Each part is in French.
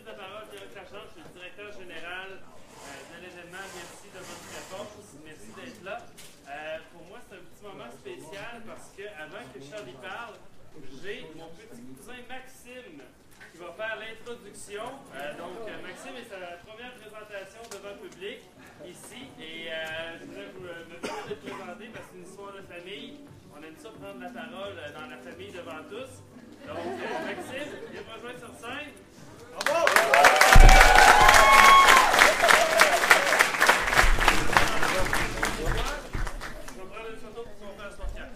prise de parole, Pierre Lachange, je suis le directeur général de l'événement. Merci de votre réponse. Merci d'être là. Pour moi, c'est un petit moment spécial parce que avant que Charlie parle, j'ai mon petit cousin Maxime qui va faire l'introduction. Maxime est sa première présentation devant le public ici. Et je voudrais me permettre de présenter parce que c'est une histoire de famille. On aime ça prendre la parole dans la famille devant tous. Donc, Maxime, viens me rejoindre sur scène. Bravo! Je vais prendre une photo pour qu'on fasse son fier.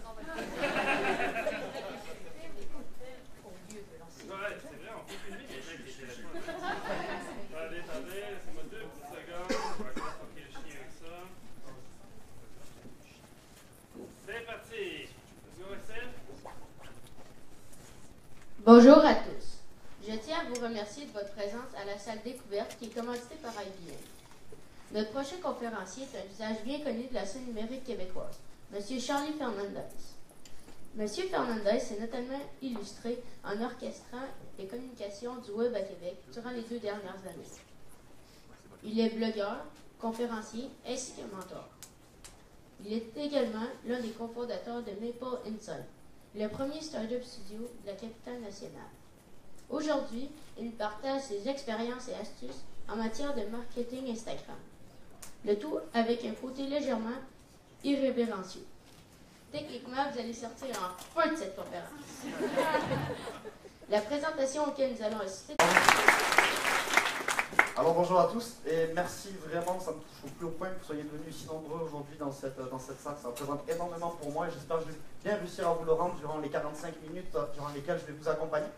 Ouais, c'est vrai, on peut filmer les gens avec les téléphones. Attendez, laissez-moi 2 petites secondes. On va croquer le chien avec ça. C'est parti. Let's go, Maxime. Bonjour à tous. Je tiens à vous remercier de votre présence à la salle découverte qui est commanditée par IBM. Notre prochain conférencier est un visage bien connu de la scène numérique québécoise, M. Charlie Fernandez. M. Fernandez s'est notamment illustré en orchestrant les communications du web à Québec durant les 2 dernières années. Il est blogueur, conférencier ainsi qu'un mentor. Il est également l'un des cofondateurs de Maple Insight, le premier startup studio de la capitale nationale. Aujourd'hui, il partage ses expériences et astuces en matière de marketing Instagram. Le tout avec un côté légèrement irrévérencieux. Techniquement, vous allez sortir en feu de cette conférence. La présentation auquel nous allons assister. Alors bonjour à tous et merci vraiment, ça me touche au plus haut point que vous soyez venus si nombreux aujourd'hui dans cette salle. Ça représente énormément pour moi et j'espère que je vais bien réussir à vous le rendre durant les 45 minutes durant lesquelles je vais vous accompagner.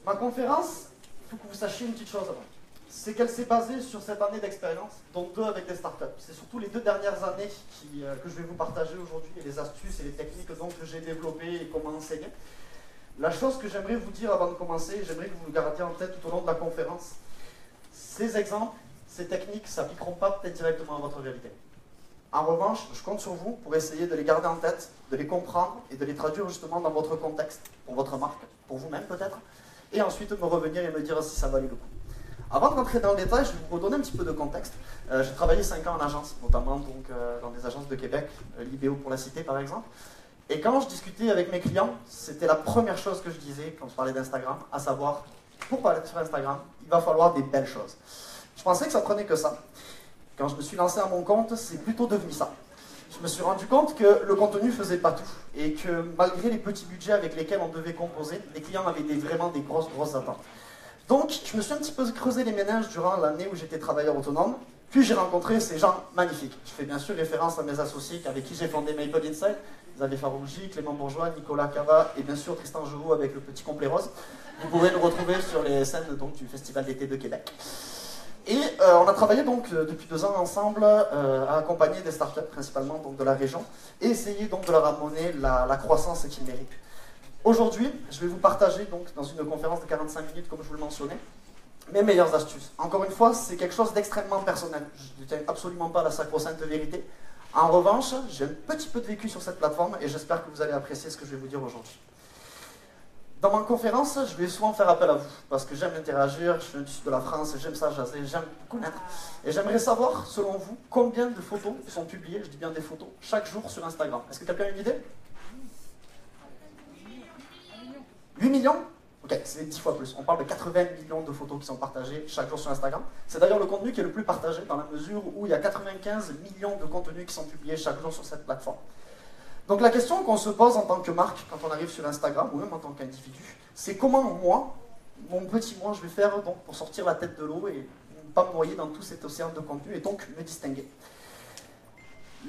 Ma conférence, il faut que vous sachiez une petite chose avant. C'est qu'elle s'est basée sur cette année d'expérience, dont 2 avec des startups. C'est surtout les 2 dernières années que je vais vous partager aujourd'hui et les astuces et les techniques donc, que j'ai développées et comment enseigner. La chose que j'aimerais vous dire avant de commencer, j'aimerais que vous le gardiez en tête tout au long de la conférence, ces exemples, ces techniques ne s'appliqueront pas peut-être directement à votre réalité. En revanche, je compte sur vous pour essayer de les garder en tête, de les comprendre et de les traduire justement dans votre contexte, pour votre marque, pour vous-même peut-être, et ensuite me revenir et me dire si ça valait le coup. Avant de rentrer dans le détail, je vais vous redonner un petit peu de contexte. J'ai travaillé 5 ans en agence, notamment donc, dans des agences de Québec, l'IBO pour la cité par exemple. Et quand je discutais avec mes clients, c'était la première chose que je disais quand je parlais d'Instagram, à savoir, pour parler sur Instagram, il va falloir des belles choses. Je pensais que ça prenait que ça. Quand je me suis lancé à mon compte, c'est plutôt devenu ça. Je me suis rendu compte que le contenu ne faisait pas tout, et que malgré les petits budgets avec lesquels on devait composer, les clients avaient vraiment des grosses attentes. Donc, je me suis un petit peu creusé les méninges durant l'année où j'étais travailleur autonome, puis j'ai rencontré ces gens magnifiques. Je fais bien sûr référence à mes associés avec qui j'ai fondé Maple Insight, Xavier Farouji, Clément Bourgeois, Nicolas Cava et bien sûr Tristan Geroux avec le petit complet rose. Vous pouvez nous retrouver sur les scènes donc, du Festival d'été de Québec. Et on a travaillé donc depuis 2 ans ensemble à accompagner des startups principalement donc, de la région et essayer donc de leur amener la croissance qu'ils méritent. Aujourd'hui, je vais vous partager donc dans une conférence de 45 minutes comme je vous le mentionnais, mes meilleures astuces. Encore une fois, c'est quelque chose d'extrêmement personnel. Je ne tiens absolument pas à la sacro-sainte vérité. En revanche, j'ai un petit peu de vécu sur cette plateforme et j'espère que vous allez apprécier ce que je vais vous dire aujourd'hui. Dans ma conférence, je vais souvent faire appel à vous parce que j'aime interagir, je suis du sud de la France, j'aime ça jaser, j'aime vous connaître. Et j'aimerais savoir, selon vous, combien de photos sont publiées, je dis bien des photos, chaque jour sur Instagram. Est-ce que quelqu'un a une idée ? 8 millions ? Ok, c'est 10 fois plus. On parle de 80 millions de photos qui sont partagées chaque jour sur Instagram. C'est d'ailleurs le contenu qui est le plus partagé dans la mesure où il y a 95 millions de contenus qui sont publiés chaque jour sur cette plateforme. Donc la question qu'on se pose en tant que marque quand on arrive sur Instagram, ou même en tant qu'individu, c'est comment moi, mon petit moi, je vais faire donc, pour sortir la tête de l'eau et ne pas me noyer dans tout cet océan de contenu et donc me distinguer.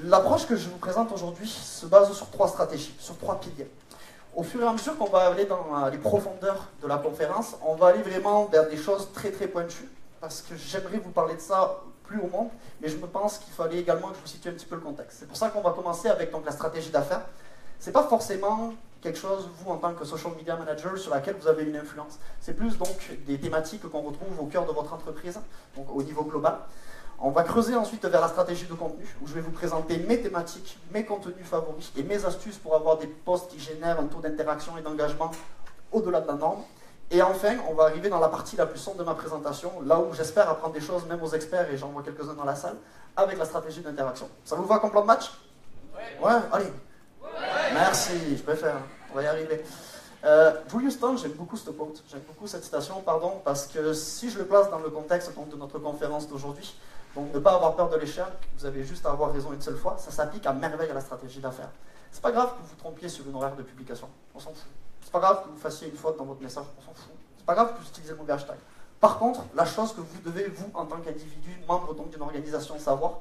L'approche que je vous présente aujourd'hui se base sur 3 stratégies, sur 3 piliers. Au fur et à mesure qu'on va aller dans les profondeurs de la conférence, on va aller vraiment vers des choses très pointues, parce que j'aimerais vous parler de ça plus au monde, mais je me pense qu'il fallait également que je vous situe un petit peu le contexte. C'est pour ça qu'on va commencer avec donc, la stratégie d'affaires. Ce n'est pas forcément quelque chose, vous, en tant que social media manager, sur laquelle vous avez une influence. C'est plus donc des thématiques qu'on retrouve au cœur de votre entreprise, donc au niveau global. On va creuser ensuite vers la stratégie de contenu, où je vais vous présenter mes thématiques, mes contenus favoris et mes astuces pour avoir des posts qui génèrent un taux d'interaction et d'engagement au-delà de la norme. Et enfin, on va arriver dans la partie la plus sombre de ma présentation, là où j'espère apprendre des choses, même aux experts, et j'en vois quelques-uns dans la salle, avec la stratégie d'interaction. Ça vous va comme plan de match? Ouais, allez. Ouais. Merci, je préfère, on va y arriver. Julius Stone, j'aime beaucoup ce quote, j'aime beaucoup cette citation, pardon, parce que si je le place dans le contexte donc, de notre conférence d'aujourd'hui, donc ne pas avoir peur de l'échec, vous avez juste à avoir raison une seule fois, ça s'applique à merveille à la stratégie d'affaires. C'est pas grave que vous vous trompiez sur une horaire de publication, on s'en fout. C'est pas grave que vous fassiez une faute dans votre message, on s'en fout. C'est pas grave que vous utilisez le mauvais hashtag. Par contre, la chose que vous devez, vous, en tant qu'individu, membre donc d'une organisation, savoir,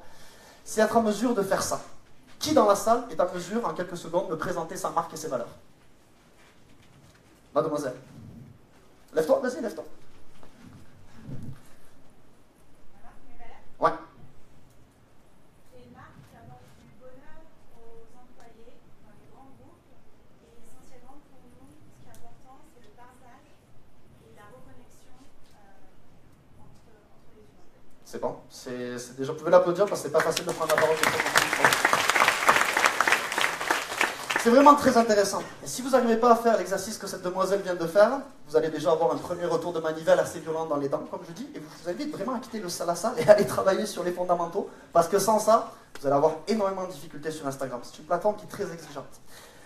c'est être en mesure de faire ça. Qui dans la salle est en mesure, en quelques secondes, de présenter sa marque et ses valeurs? Mademoiselle. Lève-toi, vas-y, lève-toi. Ouais. C'est une marque qui apporte du bonheur aux employés dans les grands groupes. Et essentiellement, pour nous, ce qui est important, c'est le partage et la reconnexion entre les humains. C'est bon. C'est déjà, vous pouvez l'applaudir parce que c'est pas facile de prendre la parole. C'est vraiment très intéressant. Et si vous n'arrivez pas à faire l'exercice que cette demoiselle vient de faire, vous allez déjà avoir un premier retour de manivelle assez violent dans les dents, comme je dis, et vous invite vraiment à quitter la salle et à aller travailler sur les fondamentaux, parce que sans ça, vous allez avoir énormément de difficultés sur Instagram. C'est une plateforme qui est très exigeante.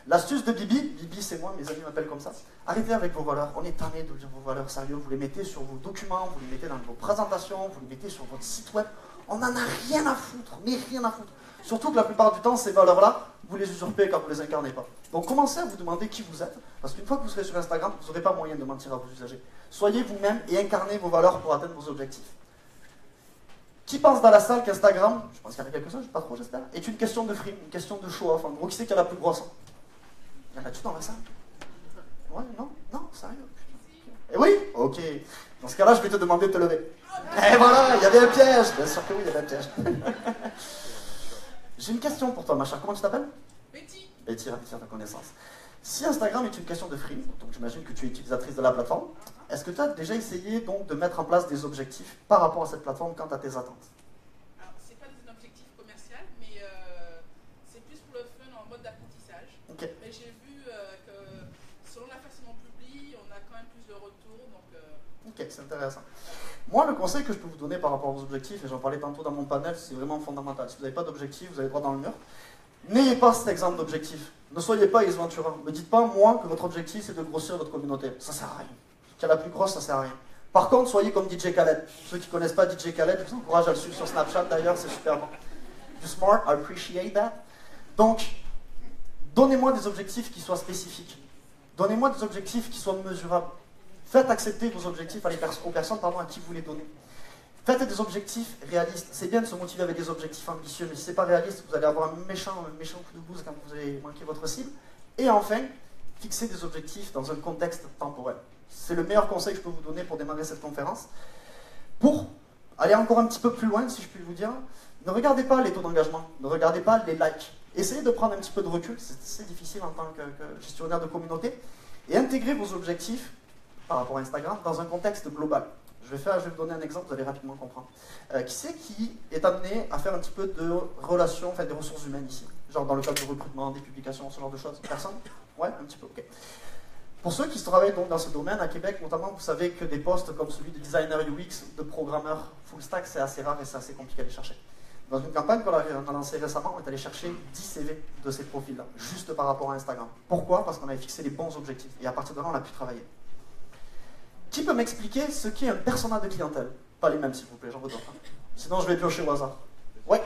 L'astuce de Bibi c'est moi, mes amis m'appellent comme ça, arrêtez avec vos valeurs. On est tanné de dire vos valeurs sérieux, vous les mettez sur vos documents, vous les mettez dans vos présentations, vous les mettez sur votre site web. On n'en a rien à foutre, mais rien à foutre. Surtout que la plupart du temps, ces valeurs-là, vous les usurpez quand vous ne les incarnez pas. Donc commencez à vous demander qui vous êtes, parce qu'une fois que vous serez sur Instagram, vous n'aurez pas moyen de mentir à vos usagers. Soyez vous-même et incarnez vos valeurs pour atteindre vos objectifs. Qui pense dans la salle qu'Instagram, je pense qu'il y en a quelques-uns, je ne sais pas trop, j'espère, est une question de frime, une question de show-off. En gros, qui c'est qui a la plus grosse? Il y en a-tu dans la salle? Ouais, non, sérieux? Et oui? Ok. Dans ce cas-là, je vais te demander de te lever. Et voilà, il y avait un piège. Bien sûr que oui, il y avait un piège. J'ai une question pour toi, ma chère. Comment tu t'appelles? Betty. Betty, ravi de faire ta connaissance. Si Instagram est une question de free, donc j'imagine que tu es utilisatrice de la plateforme, est-ce que tu as déjà essayé donc de mettre en place des objectifs par rapport à cette plateforme quant à tes attentes? Alors, c'est pas un objectif commercial, mais c'est plus pour le fun en mode d'apprentissage. Okay. Mais j'ai vu que selon la façon dont on publie, on a quand même plus de retours. Donc, ok, c'est intéressant. Moi, le conseil que je peux vous donner par rapport à vos objectifs, et j'en parlais tantôt dans mon panel, c'est vraiment fondamental. Si vous n'avez pas d'objectif, vous allez droit dans le mur. N'ayez pas cet exemple d'objectif. Ne soyez pas Ace Ventura. Ne me dites pas, moi, que votre objectif, c'est de grossir votre communauté. Ça sert à rien. Qui a la plus grosse, ça sert à rien. Par contre, soyez comme DJ Khaled. Ceux qui ne connaissent pas DJ Khaled, je vous encourage à le suivre sur Snapchat, d'ailleurs, c'est super bon. You smart, I appreciate that. Donc, donnez-moi des objectifs qui soient spécifiques. Donnez-moi des objectifs qui soient mesurables. Faites accepter vos objectifs aux personnes à qui vous les donnez. Faites des objectifs réalistes. C'est bien de se motiver avec des objectifs ambitieux, mais si ce n'est pas réaliste, vous allez avoir un méchant coup de bouse quand vous allez manquer votre cible. Et enfin, fixez des objectifs dans un contexte temporel. C'est le meilleur conseil que je peux vous donner pour démarrer cette conférence. Pour aller encore un petit peu plus loin, si je puis vous dire, ne regardez pas les taux d'engagement, ne regardez pas les likes. Essayez de prendre un petit peu de recul, c'est difficile en tant que gestionnaire de communauté, et intégrez vos objectifs par rapport à Instagram dans un contexte global. Je vais vous donner un exemple, vous allez rapidement comprendre. Qui c'est qui est amené à faire un petit peu de relations, enfin des ressources humaines ici? Genre dans le cadre du recrutement, des publications, ce genre de choses? Personne? Ouais, un petit peu, ok. Pour ceux qui travaillent donc dans ce domaine, à Québec notamment, vous savez que des postes comme celui de designer UX, de programmeur full stack, c'est assez rare et c'est assez compliqué à aller chercher. Dans une campagne qu'on a lancée récemment, on est allé chercher 10 CV de ces profils-là, juste par rapport à Instagram. Pourquoi? Parce qu'on avait fixé les bons objectifs. Et à partir de là, on a pu travailler. Qui peut m'expliquer ce qu'est un persona de clientèle? Pas les mêmes, s'il vous plaît, j'en veux d'autres. Sinon, je vais piocher au hasard. Ouais.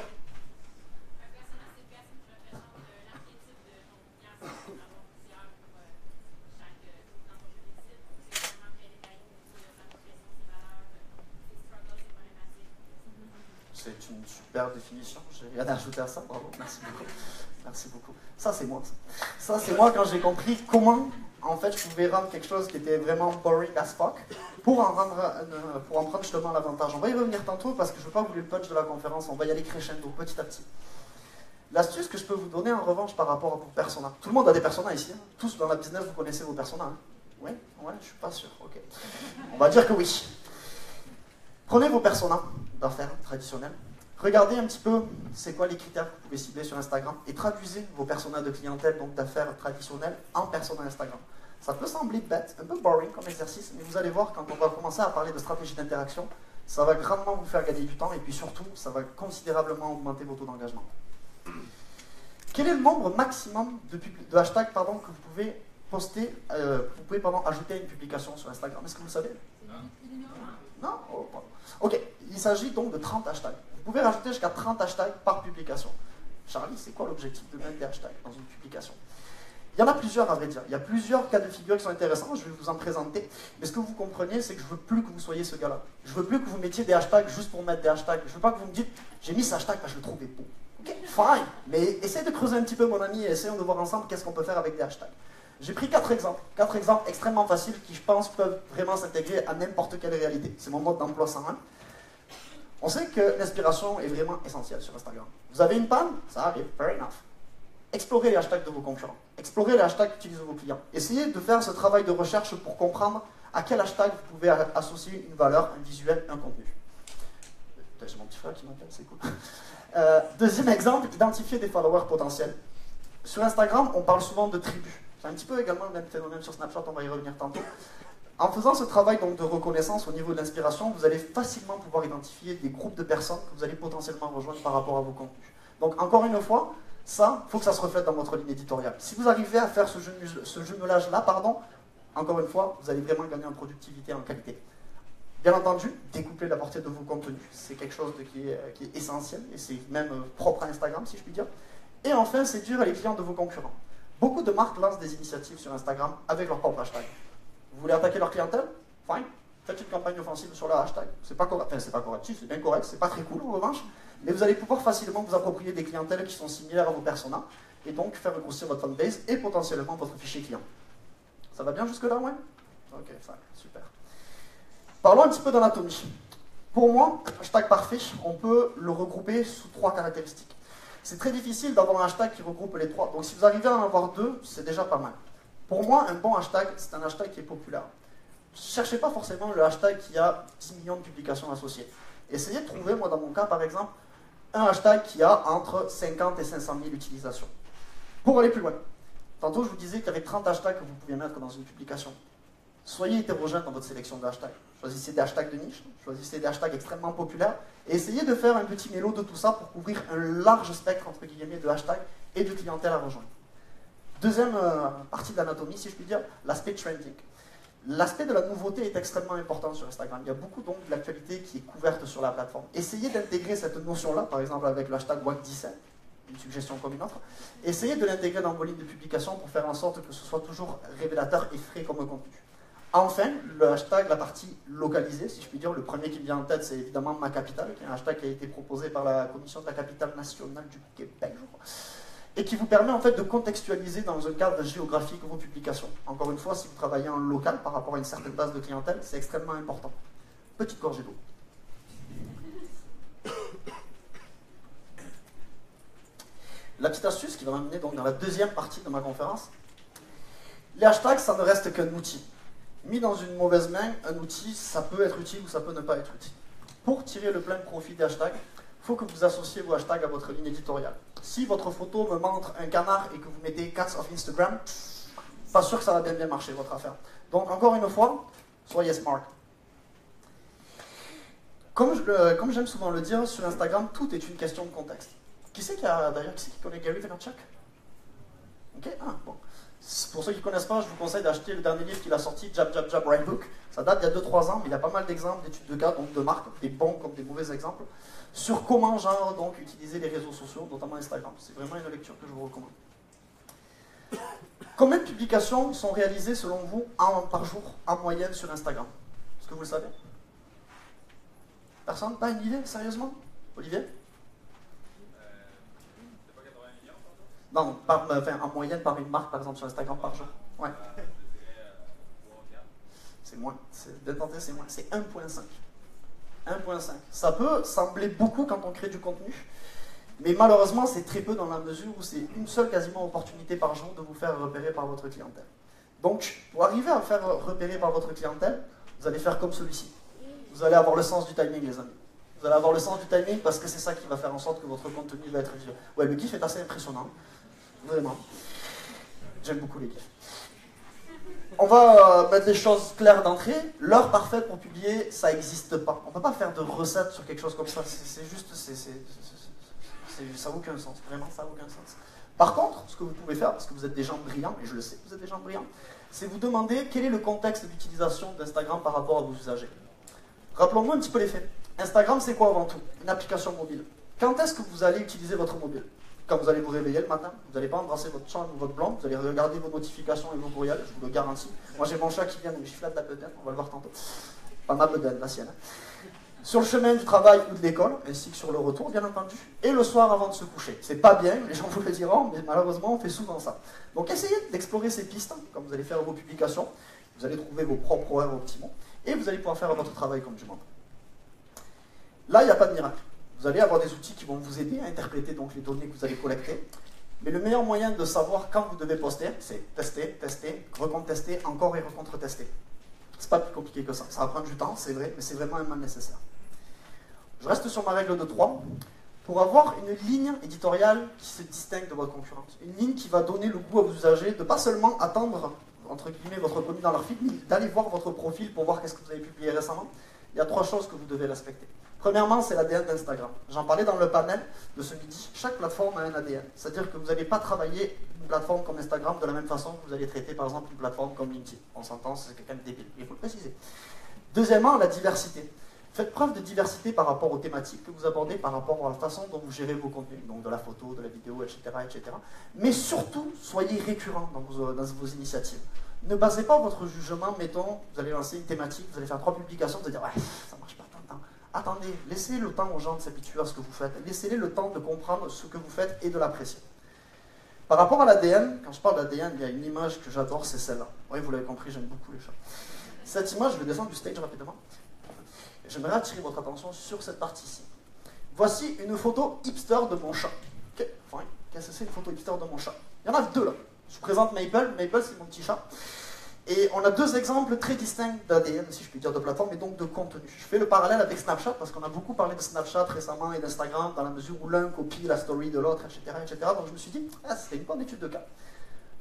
C'est une super définition. J'ai rien à ajouter à ça. Bravo, merci beaucoup. Merci beaucoup. Ça, c'est moi. Ça, c'est moi quand j'ai compris comment, en fait, je pouvais rendre quelque chose qui était vraiment boring as fuck pour en prendre justement l'avantage. On va y revenir tantôt parce que je ne veux pas vous le punch de la conférence. On va y aller crescendo petit à petit. L'astuce que je peux vous donner en revanche par rapport à vos personas. Tout le monde a des personas ici. Hein. Tous dans la business, vous connaissez vos personas. Hein. Oui? Ouais, je suis pas sûr. Ok. On va dire que oui. Prenez vos personas d'affaires traditionnels. Regardez un petit peu c'est quoi les critères que vous pouvez cibler sur Instagram et traduisez vos personas de clientèle, donc d'affaires traditionnelles, en personas Instagram. Ça peut sembler bête, un peu boring comme exercice, mais vous allez voir, quand on va commencer à parler de stratégie d'interaction, ça va grandement vous faire gagner du temps, et puis surtout, ça va considérablement augmenter vos taux d'engagement. Quel est le nombre maximum de hashtags que vous pouvez poster, ajouter à une publication sur Instagram? Est-ce que vous le savez? Non? Oh, pardon. Ok, il s'agit donc de 30 hashtags. Vous pouvez rajouter jusqu'à 30 hashtags par publication. Charlie, c'est quoi l'objectif de mettre des hashtags dans une publication? Il y en a plusieurs, à vrai dire. Il y a plusieurs cas de figure qui sont intéressants, je vais vous en présenter. Mais ce que vous comprenez, c'est que je ne veux plus que vous soyez ce gars-là. Je ne veux plus que vous mettiez des hashtags juste pour mettre des hashtags. Je ne veux pas que vous me dites, j'ai mis ce hashtag parce que je le trouvais beau. Ok, fine. Mais essayez de creuser un petit peu, mon ami, et essayons de voir ensemble qu'est-ce qu'on peut faire avec des hashtags. J'ai pris 4 exemples. 4 exemples extrêmement faciles qui, je pense, peuvent vraiment s'intégrer à n'importe quelle réalité. C'est mon mode d'emploi 101. On sait que l'inspiration est vraiment essentielle sur Instagram. Vous avez une panne? Ça arrive, fair enough. Explorez les hashtags de vos concurrents. Explorez les hashtags qu'utilisent vos clients. Essayez de faire ce travail de recherche pour comprendre à quel hashtag vous pouvez associer une valeur, un visuel, un contenu. J'ai mon petit frère qui m'appelle, c'est cool. Deuxième exemple, identifier des followers potentiels. Sur Instagram, on parle souvent de tribus. C'est un petit peu également le même phénomène sur Snapchat, on va y revenir tantôt. En faisant ce travail donc, de reconnaissance au niveau de l'inspiration, vous allez facilement pouvoir identifier des groupes de personnes que vous allez potentiellement rejoindre par rapport à vos contenus. Donc encore une fois, ça, il faut que ça se reflète dans votre ligne éditoriale. Si vous arrivez à faire ce jumelage-là, encore une fois, vous allez vraiment gagner en productivité et en qualité. Bien entendu, découpler la portée de vos contenus, c'est quelque chose qui est essentiel, et c'est même propre à Instagram, si je puis dire. Et enfin, séduire les clients de vos concurrents. Beaucoup de marques lancent des initiatives sur Instagram avec leur propre hashtag. Vous voulez attaquer leur clientèle? Fine. Faites une campagne offensive sur leur hashtag. C'est pas correct, enfin, c'est pas correctif, c'est bien correct, c'est pas très cool en revanche, mais vous allez pouvoir facilement vous approprier des clientèles qui sont similaires à vos personas, et donc faire grossir votre fanbase et potentiellement votre fichier client. Ça va bien jusque-là, ouais? Ok, fine, super. Parlons un petit peu d'anatomie. Pour moi, hashtag parfait, on peut le regrouper sous 3 caractéristiques. C'est très difficile d'avoir un hashtag qui regroupe les 3, donc si vous arrivez à en avoir 2, c'est déjà pas mal. Pour moi, un bon hashtag, c'est un hashtag qui est populaire. Ne cherchez pas forcément le hashtag qui a 10 millions de publications associées. Essayez de trouver, moi dans mon cas par exemple, un hashtag qui a entre 50 et 500 000 utilisations. Pour aller plus loin, tantôt je vous disais qu'il y avait 30 hashtags que vous pouviez mettre dans une publication. Soyez hétérogène dans votre sélection de hashtags. Choisissez des hashtags de niche, choisissez des hashtags extrêmement populaires, et essayez de faire un petit mélo de tout ça pour couvrir un large spectre entre guillemets de hashtags et de clientèle à rejoindre. Deuxième partie de l'anatomie, si je puis dire, l'aspect trending. L'aspect de la nouveauté est extrêmement important sur Instagram. Il y a beaucoup donc de l'actualité qui est couverte sur la plateforme. Essayez d'intégrer cette notion-là, par exemple avec le hashtag WAC17, une suggestion comme une autre. Essayez de l'intégrer dans vos lignes de publication pour faire en sorte que ce soit toujours révélateur et frais comme contenu. Enfin, le hashtag, la partie localisée, si je puis dire, le premier qui me vient en tête, c'est évidemment ma capitale, qui est un hashtag qui a été proposé par la Commission de la capitale nationale du Québec, je crois, et qui vous permet en fait de contextualiser dans un cadre géographique vos publications. Encore une fois, si vous travaillez en local par rapport à une certaine base de clientèle, c'est extrêmement important. Petite gorgée d'eau. La petite astuce qui va m'amener donc dans la deuxième partie de ma conférence. Les hashtags, ça ne reste qu'un outil. Mis dans une mauvaise main, un outil, ça peut être utile ou ça peut ne pas être utile. Pour tirer le plein profit des hashtags, il faut que vous associez vos hashtags à votre ligne éditoriale. Si votre photo me montre un canard et que vous mettez Cats of Instagram, pas sûr que ça va bien marcher votre affaire. Donc encore une fois, soyez smart. Comme j'aime souvent le dire, sur Instagram, tout est une question de contexte. Qui c'est qui connaît Gary Vaynerchuk? Ok, bon. Pour ceux qui ne connaissent pas, je vous conseille d'acheter le dernier livre qu'il a sorti, Jab Jab Jab Right Book. Ça date d'il y a 2-3 ans, mais il y a pas mal d'exemples, d'études de cas, donc de marques, des bons comme des mauvais exemples, sur comment donc utiliser les réseaux sociaux, notamment Instagram. C'est vraiment une lecture que je vous recommande. Combien de publications sont réalisées selon vous par jour en moyenne sur Instagram? Est-ce que vous le savez? Personne? Pas une idée, sérieusement? Olivier? Non, en moyenne par une marque, par exemple, sur Instagram par jour. Ouais. C'est moins. Bien tenté, c'est moins. C'est 1.5. 1.5. Ça peut sembler beaucoup quand on crée du contenu, mais malheureusement, c'est très peu dans la mesure où c'est une seule quasiment opportunité par jour de vous faire repérer par votre clientèle. Donc, pour arriver à faire repérer par votre clientèle, vous allez faire comme celui-ci. Vous allez avoir le sens du timing, les amis. Vous allez avoir le sens du timing parce que c'est ça qui va faire en sorte que votre contenu va être visuel. Ouais, le GIF est assez impressionnant. Vraiment. J'aime beaucoup les GIFs. On va mettre les choses claires d'entrée. L'heure parfaite pour publier, ça n'existe pas. On ne peut pas faire de recette sur quelque chose comme ça. C'est juste, ça n'a aucun sens. Vraiment, ça n'a aucun sens. Par contre, ce que vous pouvez faire, parce que vous êtes des gens brillants, et je le sais, vous êtes des gens brillants, c'est vous demander quel est le contexte d'utilisation d'Instagram par rapport à vos usagers. Rappelons-nous un petit peu les faits. Instagram, c'est quoi avant tout? Une application mobile. Quand est-ce que vous allez utiliser votre mobile? Quand vous allez vous réveiller le matin, vous n'allez pas embrasser votre chat ou votre blonde, vous allez regarder vos notifications et vos courriels, je vous le garantis. Moi j'ai mon chat qui vient, donc je flatte la bedaine, on va le voir tantôt. Pas ma bedaine, la sienne. Sur le chemin du travail ou de l'école, ainsi que sur le retour, bien entendu, et le soir avant de se coucher. C'est pas bien, les gens vous le diront, mais malheureusement on fait souvent ça. Donc essayez d'explorer ces pistes, quand vous allez faire vos publications, vous allez trouver vos propres horaires optimaux, et vous allez pouvoir faire votre travail comme du monde. Là, il n'y a pas de miracle. Vous allez avoir des outils qui vont vous aider à interpréter donc les données que vous allez collecter. Mais le meilleur moyen de savoir quand vous devez poster, c'est tester, tester, recontester, encore et recontretester. C'est pas plus compliqué que ça. Ça va prendre du temps, c'est vrai, mais c'est vraiment un mal nécessaire. Je reste sur ma règle de 3. Pour avoir une ligne éditoriale qui se distingue de votre concurrence, une ligne qui va donner le goût à vos usagers de pas seulement attendre, entre guillemets, votre contenu dans leur feed, mais d'aller voir votre profil pour voir qu'est-ce que vous avez publié récemment. Il y a 3 choses que vous devez respecter. Premièrement, c'est l'ADN d'Instagram. J'en parlais dans le panel de ce midi. Chaque plateforme a un ADN. C'est-à-dire que vous n'allez pas travailler une plateforme comme Instagram de la même façon que vous allez traiter, par exemple, une plateforme comme LinkedIn. On s'entend, c'est quelqu'un de débile. Il faut le préciser. Deuxièmement, la diversité. Faites preuve de diversité par rapport aux thématiques que vous abordez, par rapport à la façon dont vous gérez vos contenus, donc de la photo, de la vidéo, etc. etc. Mais surtout, soyez récurrents dans vos initiatives. Ne basez pas votre jugement, mettons, vous allez lancer une thématique, vous allez faire 3 publications, vous allez dire « ouais, ça marche pas tant de temps ». Attendez, laissez le temps aux gens de s'habituer à ce que vous faites. Laissez-les le temps de comprendre ce que vous faites et de l'apprécier. Par rapport à l'ADN, quand je parle d'ADN, il y a une image que j'adore, c'est celle-là. Oui, vous l'avez compris, j'aime beaucoup les chats. Cette image, je vais descendre du stage rapidement. J'aimerais attirer votre attention sur cette partie-ci. Voici une photo hipster de mon chat. Qu'est-ce que c'est une photo hipster de mon chat? Il y en a 2 là. Je vous présente Maple. Maple, c'est mon petit chat. Et on a 2 exemples très distincts d'ADN, si je puis dire, de plateforme et donc de contenu. Je fais le parallèle avec Snapchat parce qu'on a beaucoup parlé de Snapchat récemment et d'Instagram dans la mesure où l'un copie la story de l'autre, etc., etc. Donc je me suis dit, c'était une bonne étude de cas.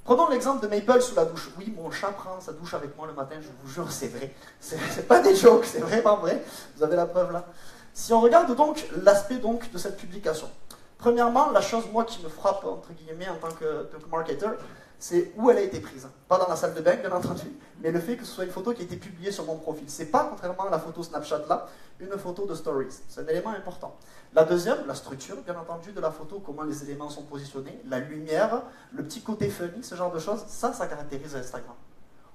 Prenons l'exemple de Maple sous la douche. Oui, mon chat prend sa douche avec moi le matin, je vous jure, c'est vrai. C'est pas des jokes, c'est vraiment vrai. Vous avez la preuve là. Si on regarde donc l'aspect donc de cette publication. Premièrement, la chose moi qui me frappe entre guillemets en tant que marketer, c'est où elle a été prise. Pas dans la salle de bain, bien entendu, mais le fait que ce soit une photo qui a été publiée sur mon profil. C'est pas, contrairement à la photo Snapchat là, une photo de stories. C'est un élément important. La deuxième, la structure, bien entendu, de la photo, comment les éléments sont positionnés, la lumière, le petit côté funny, ce genre de choses, ça caractérise Instagram.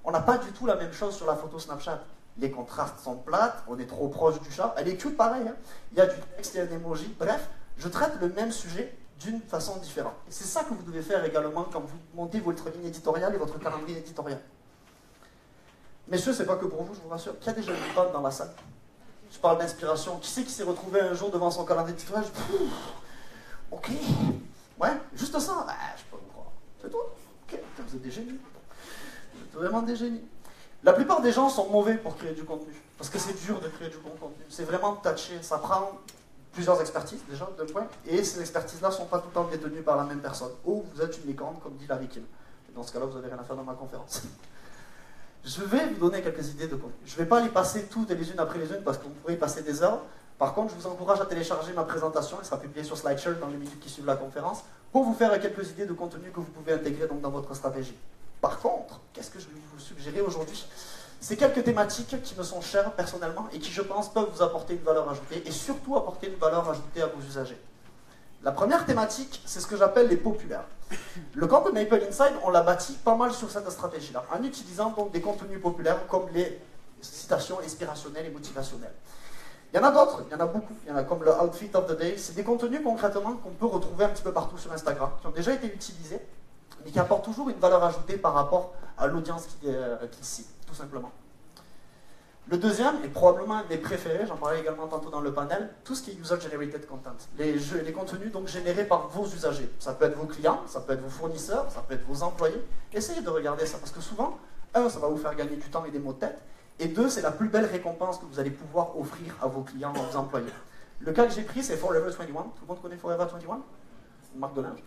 On n'a pas du tout la même chose sur la photo Snapchat. Les contrastes sont plates, on est trop proche du chat. Elle est cute pareil, hein. Il y a du texte, il y a un emoji, bref, je traite le même sujet d'une façon différente. Et c'est ça que vous devez faire également quand vous montez votre ligne éditoriale et votre calendrier éditorial. Messieurs, c'est pas que pour vous, je vous rassure. Qui a déjà une panne dans la salle? Je parle d'inspiration. Qui c'est qui s'est retrouvé un jour devant son calendrier éditorial? Ok. Ouais, juste ça. Ah, je peux pas vous croire. C'est tout. Ok, vous êtes des génies. Vous êtes vraiment des génies. La plupart des gens sont mauvais pour créer du contenu. Parce que c'est dur de créer du bon contenu. C'est vraiment touché. Ça prend plusieurs expertises, déjà, de points, et ces expertises-là ne sont pas tout le temps détenues par la même personne. Ou vous êtes une licorne, comme dit Larry King. Et dans ce cas-là, vous n'avez rien à faire dans ma conférence. Je vais vous donner quelques idées de contenu. Je ne vais pas les passer toutes les unes après les unes, parce qu'on pourrait y passer des heures. Par contre, je vous encourage à télécharger ma présentation, elle sera publiée sur SlideShare dans les minutes qui suivent la conférence, pour vous faire quelques idées de contenu que vous pouvez intégrer donc, dans votre stratégie. Par contre, qu'est-ce que je vais vous suggérer aujourd'hui? C'est quelques thématiques qui me sont chères personnellement et qui, je pense, peuvent vous apporter une valeur ajoutée et surtout apporter une valeur ajoutée à vos usagers. La première thématique, c'est ce que j'appelle les populaires. Le compte de Maple Insight, on l'a bâti pas mal sur cette stratégie-là, en utilisant donc des contenus populaires comme les citations inspirationnelles et motivationnelles. Il y en a d'autres, il y en a beaucoup. Il y en a comme le Outfit of the Day. C'est des contenus concrètement qu'on peut retrouver un petit peu partout sur Instagram, qui ont déjà été utilisés, mais qui apportent toujours une valeur ajoutée par rapport à l'audience qu'ils ciblent, tout simplement. Le deuxième, et probablement un des préférés, j'en parlais également tantôt dans le panel, tout ce qui est User-Generated Content. Les contenus donc générés par vos usagers. Ça peut être vos clients, ça peut être vos fournisseurs, ça peut être vos employés. Essayez de regarder ça, parce que souvent, un, ça va vous faire gagner du temps et des mots de tête, et deux, c'est la plus belle récompense que vous allez pouvoir offrir à vos clients, à vos employés. Le cas que j'ai pris, c'est Forever 21. Tout le monde connaît Forever 21? Une marque de linge.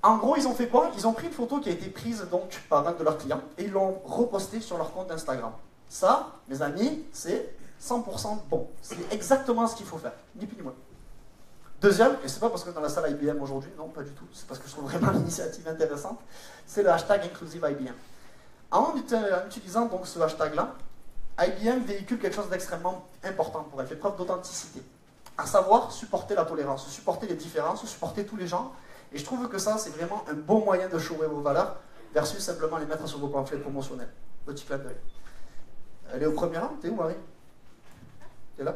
En gros, ils ont fait quoi? Ils ont pris une photo qui a été prise donc par un de leurs clients et ils l'ont repostée sur leur compte Instagram. Ça, mes amis, c'est 100% bon. C'est exactement ce qu'il faut faire, ni plus ni moins. Deuxième, et c'est pas parce que dans la salle IBM aujourd'hui, non, pas du tout, c'est parce que je trouve vraiment l'initiative intéressante, c'est le hashtag Inclusive IBM. En utilisant donc ce hashtag-là, IBM véhicule quelque chose d'extrêmement important pour elle, fait preuve d'authenticité. À savoir supporter la tolérance, supporter les différences, supporter tous les gens. Et je trouve que ça, c'est vraiment un bon moyen de shower vos valeurs versus simplement les mettre sur vos pamphlets promotionnels. Petit clin d'œil. Elle est au premier rang. T'es où, Marie? T'es là?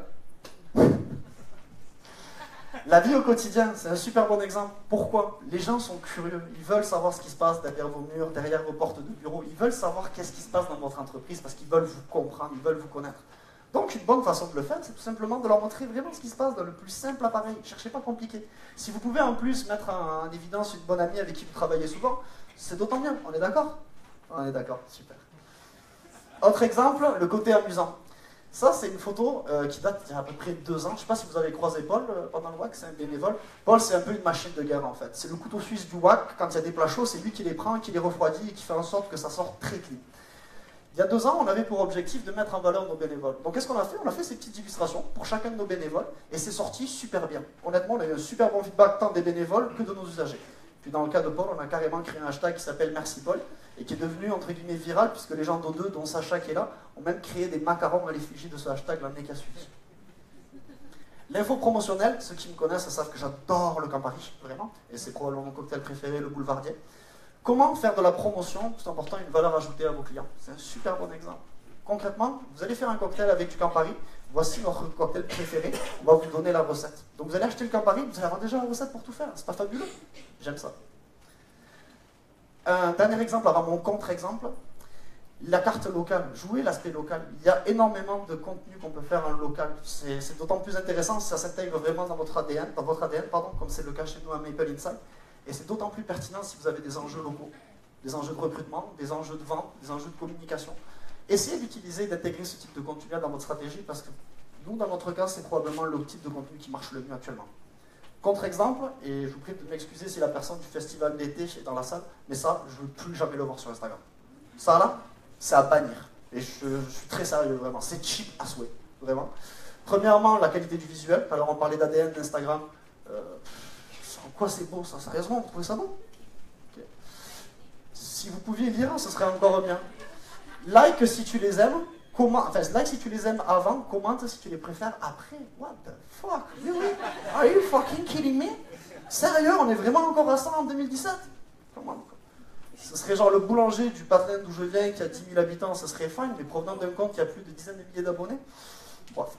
La vie au quotidien, c'est un super bon exemple. Pourquoi? Les gens sont curieux. Ils veulent savoir ce qui se passe derrière vos murs, derrière vos portes de bureau. Ils veulent savoir qu'est-ce qui se passe dans votre entreprise parce qu'ils veulent vous comprendre, ils veulent vous connaître. Donc, une bonne façon de le faire, c'est tout simplement de leur montrer vraiment ce qui se passe dans le plus simple appareil. Cherchez pas compliqué. Si vous pouvez en plus mettre en évidence une bonne amie avec qui vous travaillez souvent, c'est d'autant bien. On est d'accord? On est d'accord, super. Autre exemple, le côté amusant. Ça, c'est une photo qui date d'il y a à peu près 2 ans. Je ne sais pas si vous avez croisé Paul pendant le WAC, c'est un bénévole. Paul, c'est un peu une machine de guerre en fait. C'est le couteau suisse du WAC. Quand il y a des plats chauds, c'est lui qui les prend, qui les refroidit et qui fait en sorte que ça sorte très clean. Il y a 2 ans, on avait pour objectif de mettre en valeur nos bénévoles. Donc qu'est-ce qu'on a fait? On a fait ces petites illustrations pour chacun de nos bénévoles et c'est sorti super bien. Honnêtement, on a eu un super bon feedback tant des bénévoles que de nos usagers. Puis dans le cas de Paul, on a carrément créé un hashtag qui s'appelle Merci Paul et qui est devenu entre guillemets viral puisque les gens d'O2, dont Sacha qui est là, ont même créé des macarons à l'effigie de ce hashtag l'année qui a suivi. L'info promotionnelle, ceux qui me connaissent savent que j'adore le Campari, vraiment, et c'est probablement mon cocktail préféré, le Boulevardier. Comment faire de la promotion, tout en portant une valeur ajoutée à vos clients? C'est un super bon exemple. Concrètement, vous allez faire un cocktail avec du Campari, voici notre cocktail préféré, on va vous donner la recette. Donc vous allez acheter le Campari, vous allez avoir déjà la recette pour tout faire, c'est pas fabuleux? J'aime ça. Un dernier exemple avant mon contre-exemple, la carte locale, jouer l'aspect local. Il y a énormément de contenu qu'on peut faire en local. C'est d'autant plus intéressant si ça s'intègre vraiment dans votre ADN, comme c'est le cas chez nous à Maple Insight. Et c'est d'autant plus pertinent si vous avez des enjeux locaux, des enjeux de recrutement, des enjeux de vente, des enjeux de communication. Essayez d'utiliser et d'intégrer ce type de contenu dans votre stratégie parce que nous, dans notre cas, c'est probablement le type de contenu qui marche le mieux actuellement. Contre-exemple, et je vous prie de m'excuser si la personne du festival d'été est dans la salle, mais ça, je ne veux plus jamais le voir sur Instagram. Ça là, c'est à bannir. Et je suis très sérieux, vraiment. C'est cheap à souhait, vraiment. Premièrement, la qualité du visuel. Alors, on parlait d'ADN, d'Instagram. En quoi c'est beau, ça? Sérieusement, vous trouvez ça beau? Okay. Si vous pouviez lire, ce serait encore bien. Like si tu les aimes. Like si tu les aimes avant, commente si tu les préfères après. What the fuck? Really? Are you fucking kidding me? Sérieux, on est vraiment encore à ça en 2017? Comment? Ce serait genre le boulanger du Patrin d'où je viens qui a 10 000 habitants, ce serait fine, mais provenant d'un compte qui a plus de dizaines de milliers d'abonnés. Bref.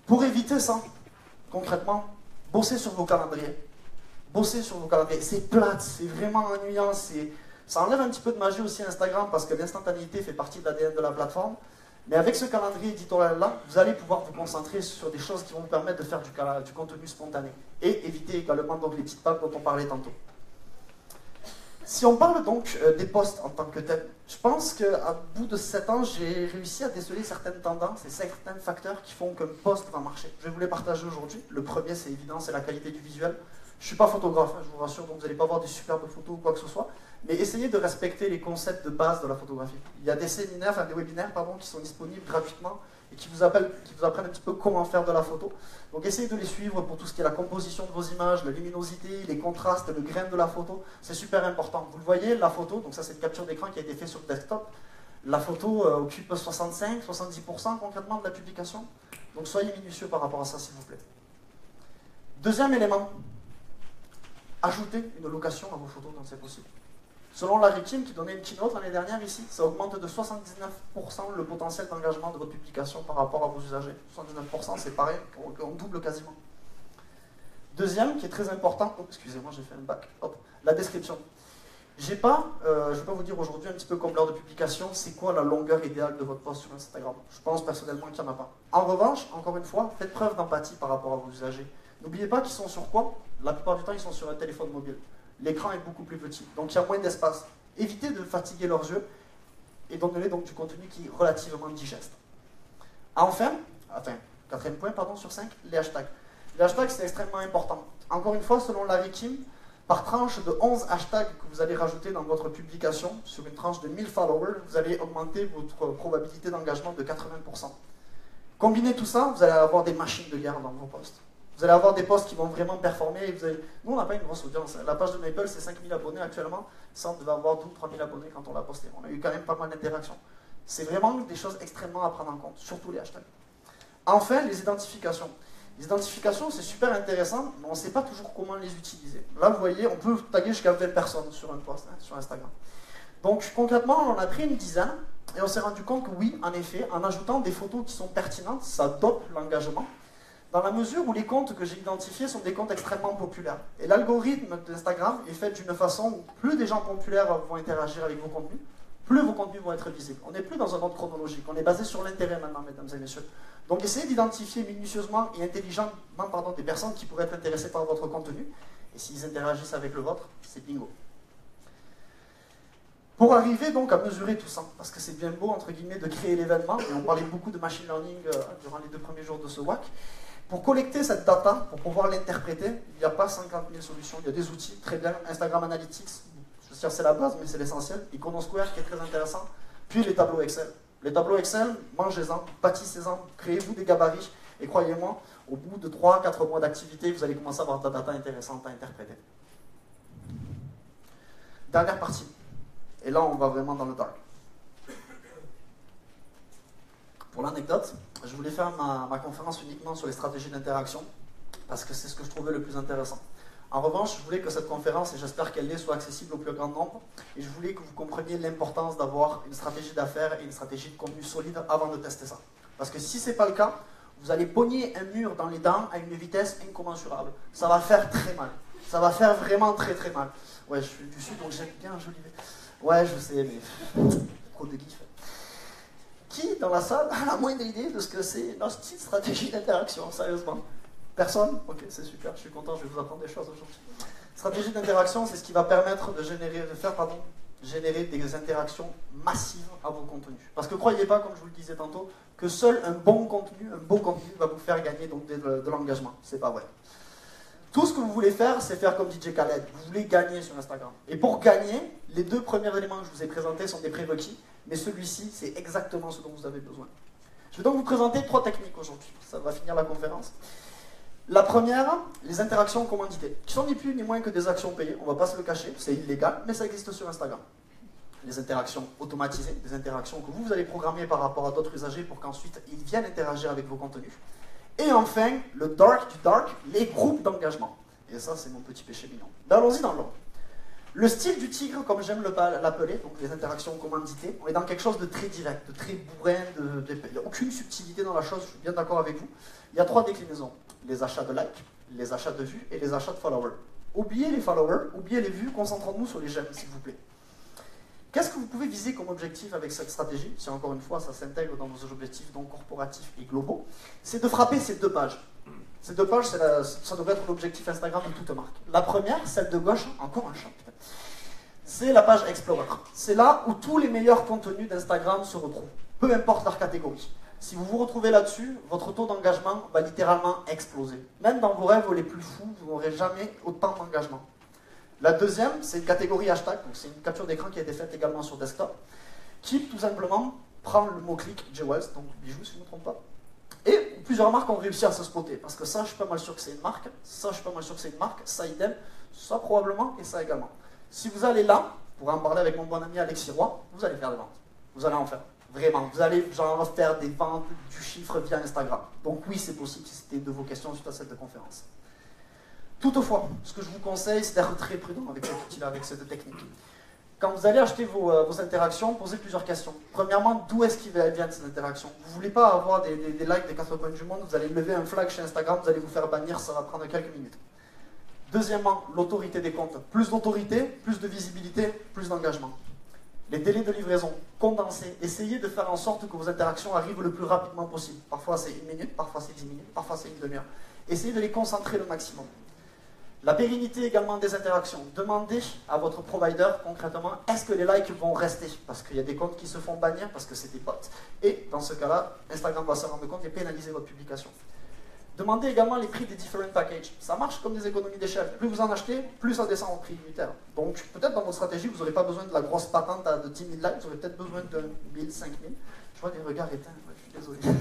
Pour éviter ça, concrètement, bossez sur vos calendriers. Bossez sur vos calendriers. C'est plate, c'est vraiment ennuyant, ça enlève un petit peu de magie aussi Instagram parce que l'instantanéité fait partie de l'ADN de la plateforme. Mais avec ce calendrier éditorial-là, vous allez pouvoir vous concentrer sur des choses qui vont vous permettre de faire du contenu spontané. Et éviter également donc, les petites pattes dont on parlait tantôt. Si on parle donc des posts en tant que tel, je pense qu'à bout de 7 ans, j'ai réussi à déceler certaines tendances et certains facteurs qui font qu'un post va marcher. Je vais vous les partager aujourd'hui. Le premier, c'est évident, c'est la qualité du visuel. Je ne suis pas photographe, je vous rassure, donc vous n'allez pas voir des superbes photos ou quoi que ce soit. Mais essayez de respecter les concepts de base de la photographie. Il y a des séminaires, des webinaires qui sont disponibles gratuitement et qui vous apprennent un petit peu comment faire de la photo. Donc essayez de les suivre pour tout ce qui est la composition de vos images, la luminosité, les contrastes, le grain de la photo. C'est super important. Vous le voyez, la photo, donc ça c'est une capture d'écran qui a été faite sur le desktop. La photo occupe 65-70% concrètement de la publication. Donc soyez minutieux par rapport à ça s'il vous plaît. Deuxième élément, ajoutez une location à vos photos quand c'est possible. Selon Larry Kim, qui donnait une keynote l'année dernière ici, ça augmente de 79% le potentiel d'engagement de votre publication par rapport à vos usagers. 79%, c'est pareil, on double quasiment. Deuxième, qui est très important, excusez-moi, j'ai fait un bac, hop, la description. Je ne vais pas vous dire aujourd'hui, un petit peu comme l'heure de publication, c'est quoi la longueur idéale de votre post sur Instagram. Je pense personnellement qu'il n'y en a pas. En revanche, encore une fois, faites preuve d'empathie par rapport à vos usagers. N'oubliez pas qu'ils sont sur quoi? La plupart du temps, ils sont sur un téléphone mobile. L'écran est beaucoup plus petit, donc il y a moins d'espace. Évitez de fatiguer leurs yeux et donnez-les donc du contenu qui est relativement digeste. Quatrième point, sur 5, les hashtags. Les hashtags, c'est extrêmement important. Encore une fois, selon Larry Kim, Par tranche de 11 hashtags que vous allez rajouter dans votre publication, sur une tranche de 1000 followers, vous allez augmenter votre probabilité d'engagement de 80%. Combinez tout ça, vous allez avoir des machines de guerre dans vos posts. Vous allez avoir des posts qui vont vraiment performer. Et vous allez... Nous, on n'a pas une grosse audience. La page de Maple, c'est 5000 abonnés actuellement. Ça, on devait avoir 12 ou 3000 abonnés quand on l'a posté. On a eu quand même pas mal d'interactions. C'est vraiment des choses extrêmement à prendre en compte, surtout les hashtags. Enfin, les identifications. Les identifications, c'est super intéressant, mais on ne sait pas toujours comment les utiliser. Là, vous voyez, on peut taguer jusqu'à 20 personnes sur un post, sur Instagram. Donc, concrètement, on en a pris une dizaine, et on s'est rendu compte que oui, en effet, en ajoutant des photos qui sont pertinentes, ça dope l'engagement, dans la mesure où les comptes que j'ai identifiés sont des comptes extrêmement populaires. Et l'algorithme d'Instagram est fait d'une façon où plus des gens populaires vont interagir avec vos contenus, plus vos contenus vont être visibles. On n'est plus dans un ordre chronologique, on est basé sur l'intérêt maintenant, mesdames et messieurs. Donc essayez d'identifier minutieusement et intelligemment des personnes qui pourraient être intéressées par votre contenu, et s'ils interagissent avec le vôtre, c'est bingo. Pour arriver donc à mesurer tout ça, parce que c'est bien beau, entre guillemets, de créer l'événement, et on parlait beaucoup de machine learning durant les 2 premiers jours de ce WAC, pour collecter cette data, pour pouvoir l'interpréter, il n'y a pas 50 000 solutions, il y a des outils très bien, Instagram Analytics, je veux dire c'est la base, mais c'est l'essentiel, Iconosquare qui est très intéressant, puis les tableaux Excel. Les tableaux Excel, mangez-en, bâtissez-en, créez-vous des gabarits, et croyez-moi, au bout de 3-4 mois d'activité, vous allez commencer à avoir de la data intéressante à interpréter. Dernière partie, et là on va vraiment dans le dark. Pour l'anecdote, je voulais faire ma conférence uniquement sur les stratégies d'interaction, parce que c'est ce que je trouvais le plus intéressant. En revanche, je voulais que cette conférence, et j'espère qu'elle l'est, soit accessible au plus grand nombre, et je voulais que vous compreniez l'importance d'avoir une stratégie d'affaires et une stratégie de contenu solide avant de tester ça. Parce que si ce n'est pas le cas, vous allez pogner un mur dans les dents à une vitesse incommensurable. Ça va faire très mal. Ça va faire vraiment très très mal. Ouais, je suis du sud, donc j'aime bien Jolivet. Ouais, je sais, mais trop de gif. Qui, dans la salle, a la moindre idée de ce que c'est notre petite stratégie d'interaction, sérieusement? Personne? Ok, c'est super, je suis content, je vais vous apprendre des choses aujourd'hui. Stratégie d'interaction, c'est ce qui va permettre de générer des interactions massives à vos contenus. Parce que croyez pas, comme je vous le disais tantôt, que seul un bon contenu, un beau contenu va vous faire gagner donc de l'engagement. C'est pas vrai. Tout ce que vous voulez faire, c'est faire comme DJ Khaled. Vous voulez gagner sur Instagram. Et pour gagner, les 2 premiers éléments que je vous ai présentés sont des prérequis, mais celui-ci, c'est exactement ce dont vous avez besoin. Je vais donc vous présenter 3 techniques aujourd'hui. Ça va finir la conférence. La première, les interactions commanditées, qui sont ni plus ni moins que des actions payées, on ne va pas se le cacher, c'est illégal, mais ça existe sur Instagram. Les interactions automatisées, des interactions que vous allez programmer par rapport à d'autres usagers pour qu'ensuite ils viennent interagir avec vos contenus. Et enfin, le dark du dark, les groupes d'engagement. Et ça, c'est mon petit péché mignon. Ben, allons-y dans l'ordre. Le style du tigre, comme j'aime l'appeler, donc les interactions commanditées, on est dans quelque chose de très direct, de très bourrin, il n'y a aucune subtilité dans la chose, je suis bien d'accord avec vous. Il y a 3 déclinaisons, les achats de likes, les achats de vues et les achats de followers. Oubliez les followers, oubliez les vues, concentrons-nous sur les j'aime, s'il vous plaît. Qu'est-ce que vous pouvez viser comme objectif avec cette stratégie? Si encore une fois, ça s'intègre dans vos objectifs donc corporatifs et globaux, c'est de frapper ces 2 pages. Ces 2 pages, ça devrait être l'objectif Instagram de toute marque. La première, celle de gauche, encore un chat, putain. C'est la page Explorer. C'est là où tous les meilleurs contenus d'Instagram se retrouvent, peu importe leur catégorie. Si vous vous retrouvez là-dessus, votre taux d'engagement va littéralement exploser. Même dans vos rêves les plus fous, vous n'aurez jamais autant d'engagement. La deuxième, c'est une catégorie hashtag, donc c'est une capture d'écran qui a été faite également sur desktop, qui tout simplement prend le mot-clic Jewels, donc bijoux si je ne me trompe pas, et plusieurs marques ont réussi à se spotter, parce que ça je suis pas mal sûr que c'est une marque, ça je suis pas mal sûr que c'est une marque, ça idem, ça probablement et ça également. Si vous allez là, pour en parler avec mon bon ami Alexis Roy, vous allez faire des ventes, vous allez en faire. Vraiment, vous allez genre faire des ventes du chiffre via Instagram. Donc oui, c'est possible si c'était de vos questions suite à cette conférence. Toutefois, ce que je vous conseille, c'est d'être très prudent avec cet outil-là, avec cette technique. Quand vous allez acheter vos interactions, posez plusieurs questions. Premièrement, d'où est-ce qu'ils viennent ces interactions? Vous ne voulez pas avoir des likes des 4 coins du monde, vous allez lever un flag chez Instagram, vous allez vous faire bannir, ça va prendre quelques minutes. Deuxièmement, l'autorité des comptes. Plus d'autorité, plus de visibilité, plus d'engagement. Les délais de livraison, condensés. Essayez de faire en sorte que vos interactions arrivent le plus rapidement possible. Parfois c'est 1 minute, parfois c'est 10 minutes, parfois c'est une demi-heure. Essayez de les concentrer le maximum. La pérennité également des interactions. Demandez à votre provider concrètement, est-ce que les likes vont rester? Parce qu'il y a des comptes qui se font bannir parce que c'est des bots. Et dans ce cas-là, Instagram va se rendre compte et pénaliser votre publication. Demandez également les prix des different packages. Ça marche comme des économies d'échelle. Plus vous en achetez, plus ça descend au prix unitaire. Donc peut-être dans votre stratégie, vous n'aurez pas besoin de la grosse patente de 10 000 likes, vous aurez peut-être besoin de 1000, 5000. Je vois des regards éteints, je suis désolé.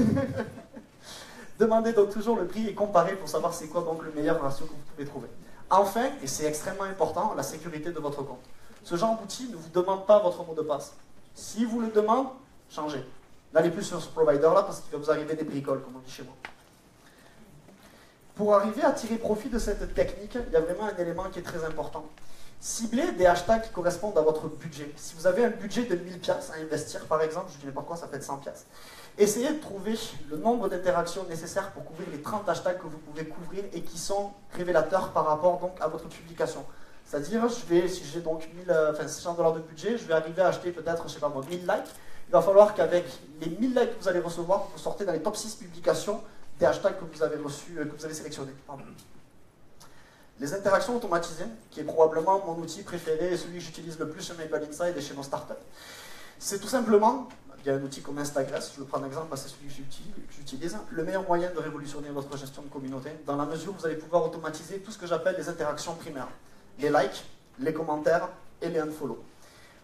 Demandez donc toujours le prix et comparez pour savoir c'est quoi donc le meilleur ratio que vous pouvez trouver. Enfin, et c'est extrêmement important, la sécurité de votre compte. Ce genre d'outil ne vous demande pas votre mot de passe. Si vous le demande, changez. N'allez plus sur ce provider-là parce qu'il va vous arriver des bricoles, comme on dit chez moi. Pour arriver à tirer profit de cette technique, il y a vraiment un élément qui est très important. Ciblez des hashtags qui correspondent à votre budget. Si vous avez un budget de 1000 piastres à investir, par exemple, je ne dis n'importe quoi, ça fait 100 piastres. Essayez de trouver le nombre d'interactions nécessaires pour couvrir les 30 hashtags que vous pouvez couvrir et qui sont révélateurs par rapport donc à votre publication. C'est-à-dire, si j'ai donc 600 $ de budget, je vais arriver à acheter peut-être, je sais pas moi, 1000 likes. Il va falloir qu'avec les 1000 likes que vous allez recevoir, vous sortez dans les top 6 publications des hashtags que vous avez reçus, que vous avez sélectionnés. Pardon. Les interactions automatisées, qui est probablement mon outil préféré et celui que j'utilise le plus chez Maple Insight et chez nos startups, c'est tout simplement, il y a un outil comme Instagress, je le prends en exemple, c'est celui que j'utilise, le meilleur moyen de révolutionner votre gestion de communauté, dans la mesure où vous allez pouvoir automatiser tout ce que j'appelle les interactions primaires. Les likes, les commentaires et les unfollow.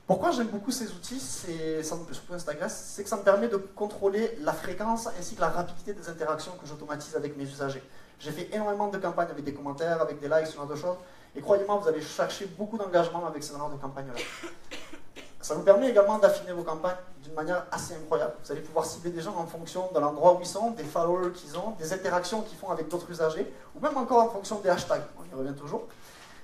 Pourquoi j'aime beaucoup ces outils, surtout Instagress, c'est que ça me permet de contrôler la fréquence ainsi que la rapidité des interactions que j'automatise avec mes usagers. J'ai fait énormément de campagnes avec des commentaires, avec des likes, ce genre de choses, et croyez-moi, vous allez chercher beaucoup d'engagement avec ce genre de campagnes-là. Ça vous permet également d'affiner vos campagnes d'une manière assez incroyable. Vous allez pouvoir cibler des gens en fonction de l'endroit où ils sont, des followers qu'ils ont, des interactions qu'ils font avec d'autres usagers, ou même encore en fonction des hashtags. On y revient toujours.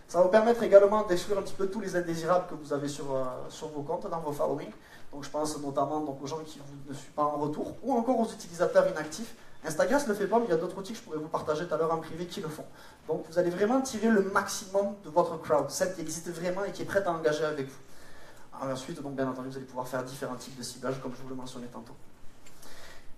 Ça va vous permettre également d'exclure un petit peu tous les indésirables que vous avez sur vos comptes, dans vos followings. Donc je pense notamment donc, aux gens qui ne suivent pas en retour, ou encore aux utilisateurs inactifs. Instagram ne le fait pas, mais il y a d'autres outils que je pourrais vous partager tout à l'heure en privé qui le font. Donc vous allez vraiment tirer le maximum de votre crowd, celle qui existe vraiment et qui est prête à engager avec vous. Ensuite, donc, bien entendu, vous allez pouvoir faire différents types de ciblage, comme je vous le mentionnais tantôt.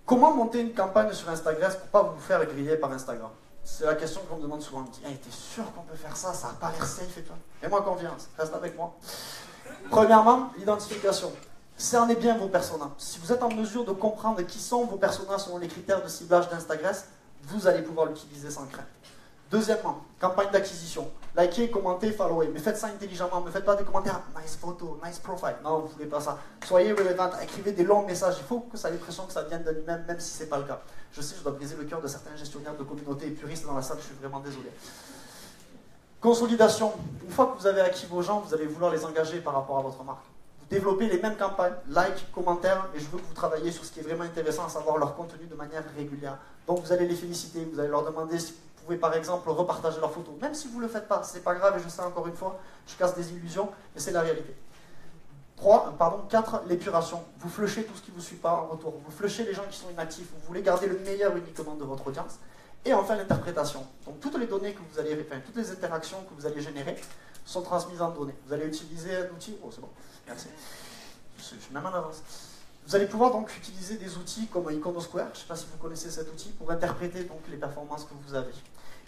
Comment monter une campagne sur Instagram pour ne pas vous faire griller par Instagram? C'est la question qu'on me demande souvent. On me dit, hey, t'es sûr qu'on peut faire ça? Ça n'a pas l'air safe et tout. Fais-moi confiance, reste avec moi. Premièrement, l'identification. Cernez bien vos personas. Si vous êtes en mesure de comprendre qui sont vos personas selon les critères de ciblage d'Instagram, vous allez pouvoir l'utiliser sans crainte. Deuxièmement, campagne d'acquisition. Likez, commentez, followez. Mais faites ça intelligemment. Ne faites pas des commentaires nice photo, nice profile. Non, vous ne voulez pas ça. Soyez relevant. Écrivez des longs messages. Il faut que ça ait l'impression que ça vienne de lui-même, même si ce n'est pas le cas. Je sais, je dois briser le cœur de certains gestionnaires de communautés et puristes dans la salle. Je suis vraiment désolé. Consolidation. Une fois que vous avez acquis vos gens, vous allez vouloir les engager par rapport à votre marque. Vous développez les mêmes campagnes, like, commentaires, mais je veux que vous travailliez sur ce qui est vraiment intéressant, à savoir leur contenu de manière régulière. Donc vous allez les féliciter, vous allez leur demander si vous pouvez par exemple repartager leurs photos. Même si vous ne le faites pas, c'est pas grave, et je sais encore une fois, je casse des illusions, mais c'est la réalité. 4, l'épuration. Vous flushez tout ce qui ne vous suit pas en retour. Vous flushez les gens qui sont inactifs. Vous voulez garder le meilleur uniquement de votre audience. Et enfin, l'interprétation. Donc toutes les données que vous allez, toutes les interactions que vous allez générer sont transmises en données. Vous allez utiliser un outil. Oh, c'est bon. Merci. Je suis même en avance. Vous allez pouvoir donc utiliser des outils comme Iconosquare, je ne sais pas si vous connaissez cet outil, pour interpréter donc les performances que vous avez.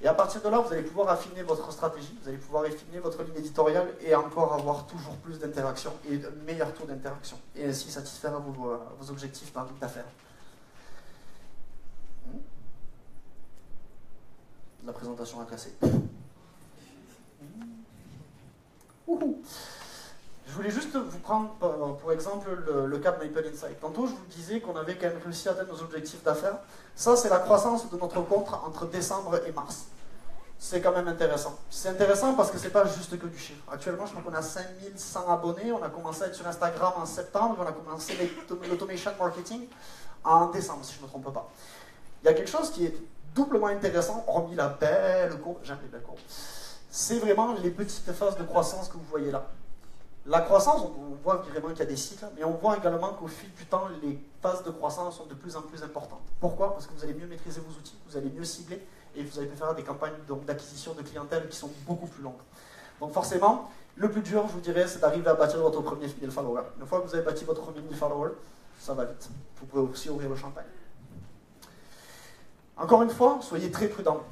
Et à partir de là, vous allez pouvoir affiner votre stratégie, vous allez pouvoir affiner votre ligne éditoriale et encore avoir toujours plus d'interactions et de meilleurs taux d'interaction. Et ainsi satisfaire vos objectifs d'affaires. La présentation a cassé. Je voulais juste vous prendre, pour exemple, le cas de Maple Insight. Tantôt, je vous disais qu'on avait quand même réussi à atteindre nos objectifs d'affaires. Ça, c'est la croissance de notre compte entre décembre et mars. C'est quand même intéressant. C'est intéressant parce que c'est pas juste que du chiffre. Actuellement, je crois qu'on a 5100 abonnés. On a commencé à être sur Instagram en septembre. On a commencé l'automation marketing en décembre, si je ne me trompe pas. Il y a quelque chose qui est doublement intéressant, hormis la belle courbe. J'aime les belles courbes. C'est vraiment les petites phases de croissance que vous voyez là. La croissance, on voit vraiment qu'il y a des cycles, mais on voit également qu'au fil du temps, les phases de croissance sont de plus en plus importantes. Pourquoi? Parce que vous allez mieux maîtriser vos outils, vous allez mieux cibler, et vous allez faire des campagnes d'acquisition de clientèle qui sont beaucoup plus longues. Donc forcément, le plus dur, je vous dirais, c'est d'arriver à bâtir votre premier 1000 followers. Une fois que vous avez bâti votre premier 1000 followers, ça va vite. Vous pouvez aussi ouvrir le champagne. Encore une fois, soyez très prudents.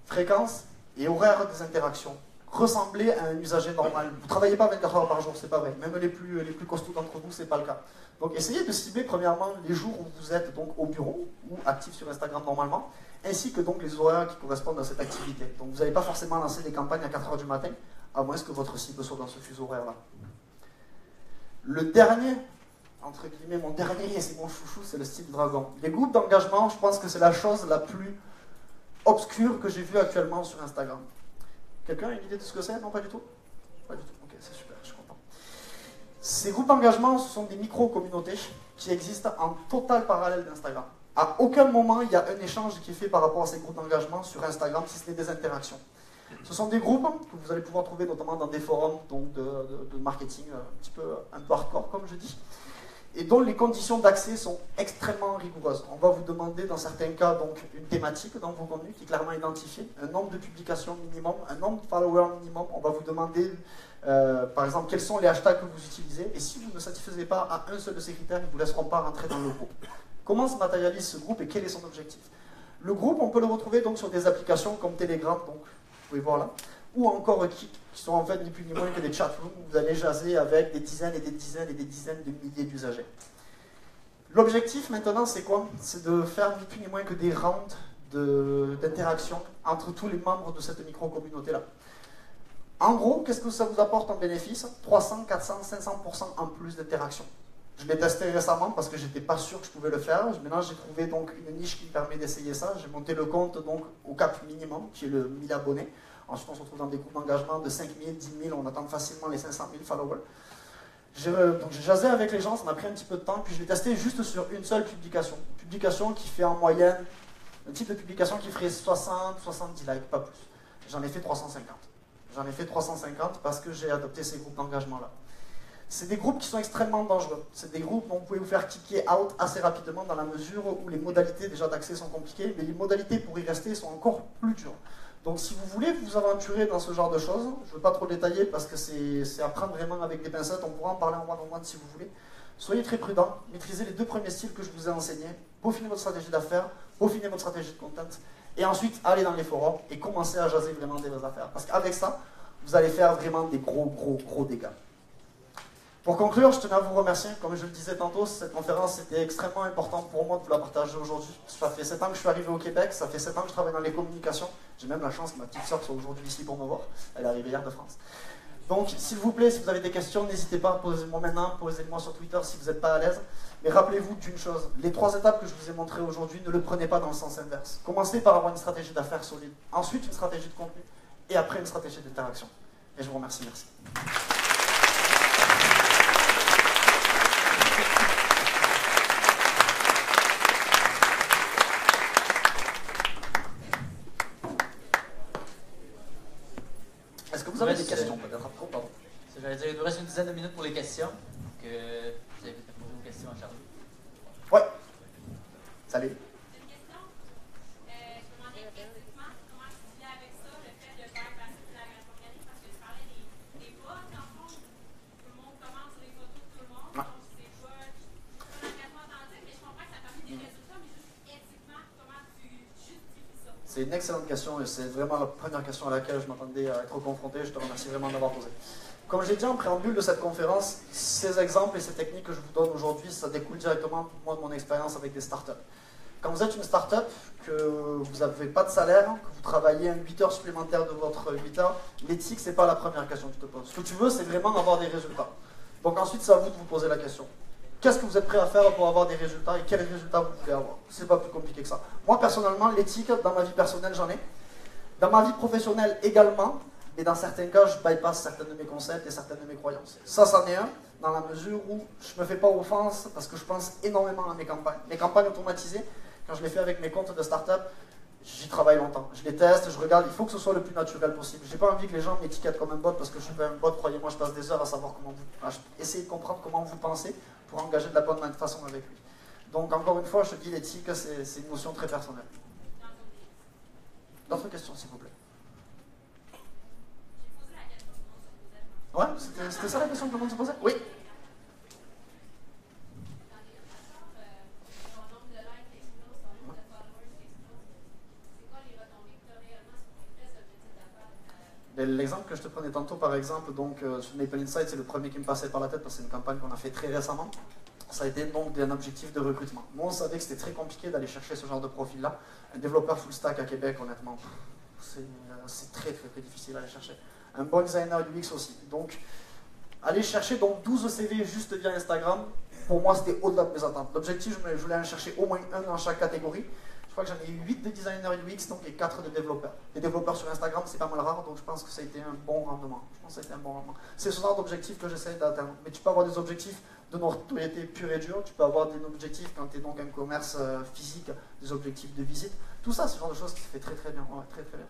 Fréquence et horaire des interactions. ressembler à un usager normal. Vous ne travaillez pas 24 heures par jour, c'est pas vrai. Même les plus costauds d'entre vous, c'est pas le cas. Donc essayez de cibler premièrement les jours où vous êtes donc au bureau ou actif sur Instagram normalement, ainsi que donc les horaires qui correspondent à cette activité. Donc vous n'allez pas forcément lancer des campagnes à 4 heures du matin, à moins que votre cible soit dans ce fuseau horaire-là. Le dernier, entre guillemets, mon dernier, et c'est mon chouchou, c'est le style dragon. Les groupes d'engagement, je pense que c'est la chose la plus obscure que j'ai vue actuellement sur Instagram. Quelqu'un a une idée de ce que c'est? Non, pas du tout? Pas du tout, ok, c'est super, je suis content. Ces groupes d'engagement, ce sont des micro-communautés qui existent en total parallèle d'Instagram. À aucun moment, il y a un échange qui est fait par rapport à ces groupes d'engagement sur Instagram, si ce n'est des interactions. Ce sont des groupes que vous allez pouvoir trouver notamment dans des forums donc de marketing un peu hardcore, comme je dis, et dont les conditions d'accès sont extrêmement rigoureuses. On va vous demander dans certains cas donc une thématique dans vos contenus qui est clairement identifiée, un nombre de publications minimum, un nombre de followers minimum. On va vous demander par exemple quels sont les hashtags que vous utilisez, et si vous ne satisfaisez pas à un seul de ces critères, ils ne vous laisseront pas rentrer dans le groupe. Comment se matérialise ce groupe et quel est son objectif? Le groupe, on peut le retrouver donc sur des applications comme Telegram, donc vous pouvez voir là, ou encore Kik, qui sont en fait ni plus ni moins que des chatrooms où vous allez jaser avec des dizaines et des dizaines et des dizaines de milliers d'usagers. L'objectif maintenant, c'est quoi? C'est de faire ni plus ni moins que des rounds d'interaction entre tous les membres de cette micro-communauté-là. En gros, qu'est-ce que ça vous apporte en bénéfice? 300, 400, 500% en plus d'interaction. Je l'ai testé récemment parce que j'étais pas sûr que je pouvais le faire. Maintenant, j'ai trouvé donc une niche qui me permet d'essayer ça. J'ai monté le compte donc au cap minimum, qui est le 1000 abonnés. Ensuite, on se retrouve dans des groupes d'engagement de 5000, 10 000. On atteint facilement les 500 000 followers. Donc j'ai jasé avec les gens, ça m'a pris un petit peu de temps. Puis je l'ai testé juste sur une seule publication. Une publication qui fait en moyenne, un type de publication qui ferait 60, 70 likes, pas plus. J'en ai fait 350. J'en ai fait 350 parce que j'ai adopté ces groupes d'engagement-là. C'est des groupes qui sont extrêmement dangereux. C'est des groupes où vous pouvez vous faire kicker out assez rapidement dans la mesure où les modalités déjà d'accès sont compliquées, mais les modalités pour y rester sont encore plus dures. Donc si vous voulez vous aventurer dans ce genre de choses, je ne veux pas trop détailler parce que c'est à prendre vraiment avec des pincettes, on pourra en parler en one-on-one si vous voulez. Soyez très prudents, maîtrisez les 2 premiers styles que je vous ai enseignés, peaufinez votre stratégie d'affaires, peaufinez votre stratégie de content, et ensuite allez dans les forums et commencez à jaser vraiment des vraies affaires. Parce qu'avec ça, vous allez faire vraiment des gros dégâts. Pour conclure, je tenais à vous remercier. Comme je le disais tantôt, cette conférence était extrêmement importante pour moi de vous la partager aujourd'hui. Ça fait 7 ans que je suis arrivé au Québec, ça fait 7 ans que je travaille dans les communications. J'ai même la chance que ma petite soeur soit aujourd'hui ici pour me voir. Elle est arrivée hier de France. Donc, s'il vous plaît, si vous avez des questions, n'hésitez pas à poser-moi maintenant, posez-moi sur Twitter si vous n'êtes pas à l'aise. Mais rappelez-vous d'une chose, les 3 étapes que je vous ai montrées aujourd'hui, ne le prenez pas dans le sens inverse. Commencez par avoir une stratégie d'affaires solide, ensuite une stratégie de contenu, et après une stratégie d'interaction. Et je vous remercie, merci. Est-ce que vous avez des questions peut-être? Oh, pardon. J'allais dire, il nous reste une dizaine de minutes pour les questions. Donc, vous avez peut-être posé vos questions à Charlie. Ouais. Salut. J'ai une question. Je me demandais effectivement comment tu vis avec ça, le fait de faire passer de l'engagement organique, parce que tu parlais des bots, dans le fond, tout le monde commente sur les photos de tout le monde. Donc, c'est pas l'engagement authentique, mais je comprends que ça permet des résultats, mais juste éthiquement, comment tu justifies ça? C'est une excellente question et c'est vraiment la première question à laquelle je m'attendais à être confronté. Je te remercie vraiment d'avoir posé. Comme j'ai dit en préambule de cette conférence, ces exemples et ces techniques que je vous donne aujourd'hui, ça découle directement pour moi de mon expérience avec des startups. Quand vous êtes une startup, que vous n'avez pas de salaire, que vous travaillez 8 heures supplémentaires de votre 8 heures, l'éthique, c'est pas la première question que tu te poses. Ce que tu veux, c'est vraiment avoir des résultats. Donc ensuite, c'est à vous de vous poser la question. Qu'est-ce que vous êtes prêt à faire pour avoir des résultats et quels résultats vous voulez avoir? C'est pas plus compliqué que ça. Moi, personnellement, l'éthique, dans ma vie personnelle, j'en ai. Dans ma vie professionnelle également, mais dans certains cas, je bypasse certains de mes concepts et certaines de mes croyances. Ça, c'en est un, dans la mesure où je ne me fais pas offense parce que je pense énormément à mes campagnes. Mes campagnes automatisées, quand je les fais avec mes comptes de start-up, j'y travaille longtemps. Je les teste, je regarde, il faut que ce soit le plus naturel possible. J'ai pas envie que les gens m'étiquettent comme un bot parce que je suis pas un bot, croyez-moi, je passe des heures à savoir comment vous... essayer de comprendre comment vous pensez pour engager de la bonne façon avec lui. Donc, encore une fois, je te dis, l'éthique, c'est une notion très personnelle. D'autres questions, s'il vous plaît? Ouais, c'était ça la question que tout le monde se posait? Oui. l'exemple que je te prenais tantôt, par exemple, donc, sur Maple Insight, c'est le premier qui me passait par la tête parce que c'est une campagne qu'on a fait très récemment. Ça a été donc un objectif de recrutement. Nous, on savait que c'était très compliqué d'aller chercher ce genre de profil-là. Un développeur full stack à Québec, honnêtement, c'est très difficile à aller chercher. Un bon designer UX aussi. Donc, aller chercher donc 12 CV juste via Instagram, pour moi, c'était au-delà de mes attentes. L'objectif, je voulais en chercher au moins un dans chaque catégorie. Je crois que j'en ai eu 8 de designers UX donc, et 4 de développeurs. Les développeurs sur Instagram, c'est pas mal rare, donc je pense que ça a été un bon rendement. C'est ce genre d'objectif que j'essaie d'atteindre. Mais tu peux avoir des objectifs de notoriété pure et dure, tu peux avoir des objectifs quand tu es donc un commerce physique, des objectifs de visite. Tout ça, c'est le genre de choses qui se fait très bien. Ouais, très bien.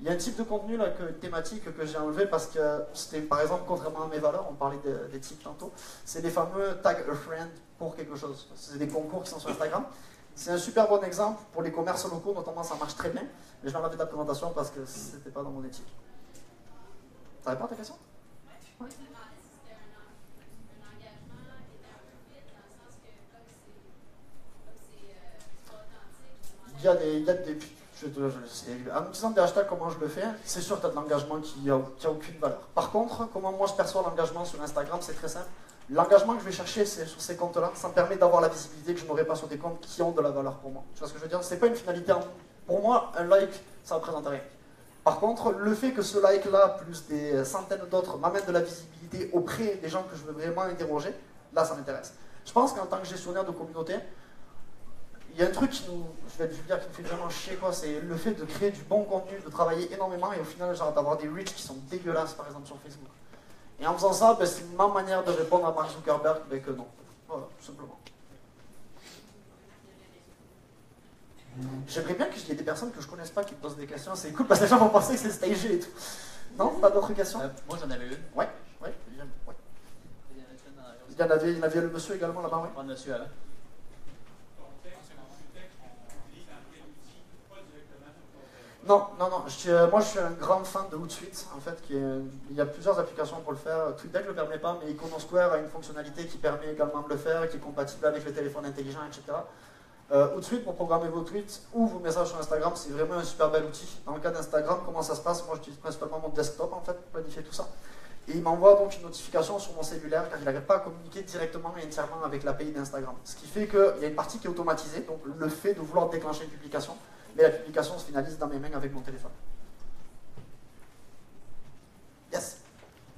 Il y a un type de contenu, là, une thématique que j'ai enlevé parce que c'était, par exemple, contrairement à mes valeurs, on parlait des types tantôt, c'est les fameux tag a friend pour quelque chose. C'est des concours qui sont sur Instagram. C'est un super bon exemple pour les commerces locaux, notamment ça marche très bien, mais je l'ai enlevé de la présentation parce que c'était pas dans mon éthique. Ça répond à ta question? Ouais. Il y a des en utilisant des hashtags, comment je le fais, c'est sûr que tu as de l'engagement qui a aucune valeur. Par contre, comment moi je perçois l'engagement sur Instagram, c'est très simple. L'engagement que je vais chercher sur ces comptes-là, ça me permet d'avoir la visibilité que je n'aurai pas sur des comptes qui ont de la valeur pour moi. Tu vois ce que je veux dire? C'est pas une finalité. Pour moi, un like, ça ne représente rien. Par contre, le fait que ce like-là, plus des centaines d'autres, m'amène de la visibilité auprès des gens que je veux vraiment interroger, là, ça m'intéresse. Je pense qu'en tant que gestionnaire de communauté, il y a un truc qui je vais te dire, qui me fait vraiment chier, quoi, c'est le fait de créer du bon contenu, de travailler énormément et au final, genre, d'avoir des reach qui sont dégueulasses, par exemple, sur Facebook. Et en faisant ça, ben, c'est ma manière de répondre à Mark Zuckerberg, ben, que non. Voilà, tout simplement. J'aimerais bien qu'il y ait des personnes que je ne connaisse pas qui me posent des questions, c'est cool parce que les gens vont penser que c'est stagé et tout. Non, pas d'autres questions? Moi j'en avais une. Ouais. Il y en avait le monsieur également là-bas, oui. Pas de monsieur avant. Non. Moi, je suis un grand fan de Hootsuite. En fait, il y a plusieurs applications pour le faire. TweetDeck ne le permet pas, mais Iconosquare a une fonctionnalité qui permet également de le faire, qui est compatible avec les téléphones intelligents, etc. Hootsuite, pour programmer vos tweets ou vos messages sur Instagram, c'est vraiment un super bel outil. Dans le cas d'Instagram, comment ça se passe? Moi, j'utilise principalement mon desktop, en fait, pour planifier tout ça. Et il m'envoie donc une notification sur mon cellulaire, car il n'arrive pas à communiquer directement et entièrement avec l'API d'Instagram. Ce qui fait qu'il y a une partie qui est automatisée, donc le fait de vouloir déclencher une publication, mais la publication se finalise dans mes mains avec mon téléphone. Yes.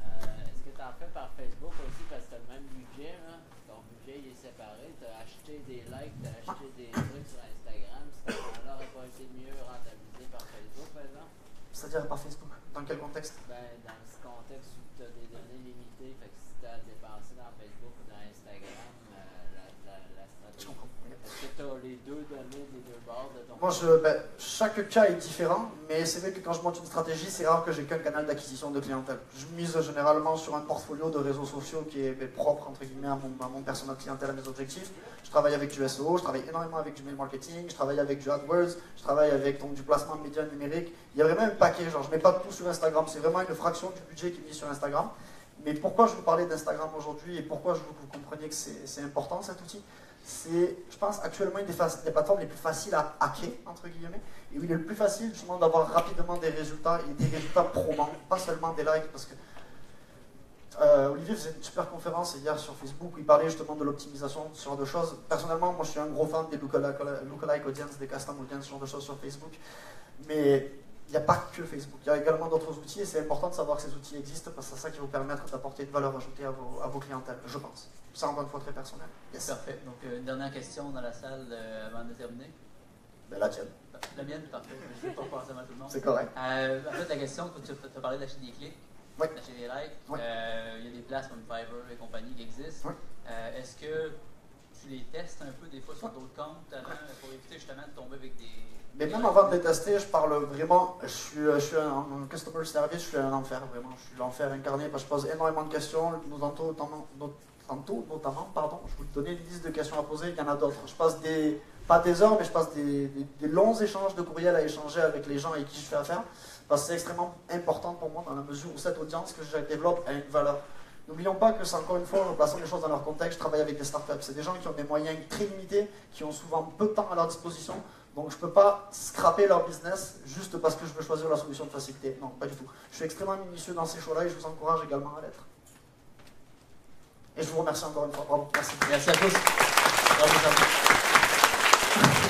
Est-ce que tu en fais par Facebook aussi parce que tu as le même budget, là? Ton budget il est séparé, tu as acheté des likes, tu as acheté des trucs sur Instagram, cet argent-là n'aurait pas été mieux rentabilisé par Facebook, par exemple? C'est-à-dire par Facebook? Dans quel contexte? Ben, dans ce contexte où tu as des données limitées, fait que si tu as dépensé dans Facebook ou dans Instagram, la stratégie. Est-ce que tu as les deux données des deux bords de ton... Moi, chaque cas est différent, mais c'est vrai que quand je monte une stratégie, c'est rare que j'ai qu'un canal d'acquisition de clientèle. Je mise généralement sur un portfolio de réseaux sociaux qui est propre, entre guillemets, à mon persona de clientèle, à mes objectifs. Je travaille avec du SEO, je travaille énormément avec du mail marketing, je travaille avec du AdWords, je travaille avec donc, du placement de médias numériques. Il y a vraiment un paquet, genre je ne mets pas tout sur Instagram, c'est vraiment une fraction du budget qui est mis sur Instagram. Mais pourquoi je vous parlais d'Instagram aujourd'hui et pourquoi je veux que vous compreniez que c'est important cet outil? C'est, je pense, actuellement une des plateformes les plus faciles à hacker, entre guillemets, et où il est le plus facile justement d'avoir rapidement des résultats et des résultats probants, pas seulement des likes, parce que Olivier faisait une super conférence hier sur Facebook où il parlait justement de l'optimisation, ce genre de choses. Personnellement, moi je suis un gros fan des lookalike audience, des custom audience, ce genre de choses sur Facebook, mais il n'y a pas que Facebook, il y a également d'autres outils et c'est important de savoir que ces outils existent parce que c'est ça qui va vous permettre d'apporter une valeur ajoutée à vos clientèles, je pense. C'est encore une fois très personnel. Yes. Parfait. Donc, une dernière question dans la salle avant de terminer. Ben, la tienne. La mienne, parfait. Je ne vais pas passer à tout le monde. C'est correct. En fait, la question, tu as parlé d'acheter des clics, oui. d'acheter des likes. Oui. Il y a des places comme Fiverr et compagnie qui existent. Oui. Est-ce que tu les testes un peu des fois sur d'autres comptes avant, pour éviter justement de tomber avec des... Mais même avant de les tester, je parle vraiment, je suis un customer service, je suis un enfer, vraiment. Je suis l'enfer incarné parce que je pose énormément de questions, notamment, je vous donner une liste de questions à poser, il y en a d'autres. Je passe pas des heures, mais je passe des longs échanges de courriels à échanger avec les gens avec qui je fais affaire, parce que c'est extrêmement important pour moi dans la mesure où cette audience que je développe a une valeur. N'oublions pas que c'est encore une fois, en plaçant les choses dans leur contexte, je travaille avec des startups. C'est des gens qui ont des moyens très limités, qui ont souvent peu de temps à leur disposition. Donc je ne peux pas scraper leur business juste parce que je veux choisir la solution de facilité. Non, pas du tout. Je suis extrêmement minutieux dans ces choix-là et je vous encourage également à l'être. Et je vous remercie encore une fois. Bravo. Merci. Merci à tous. Bravo, Charles.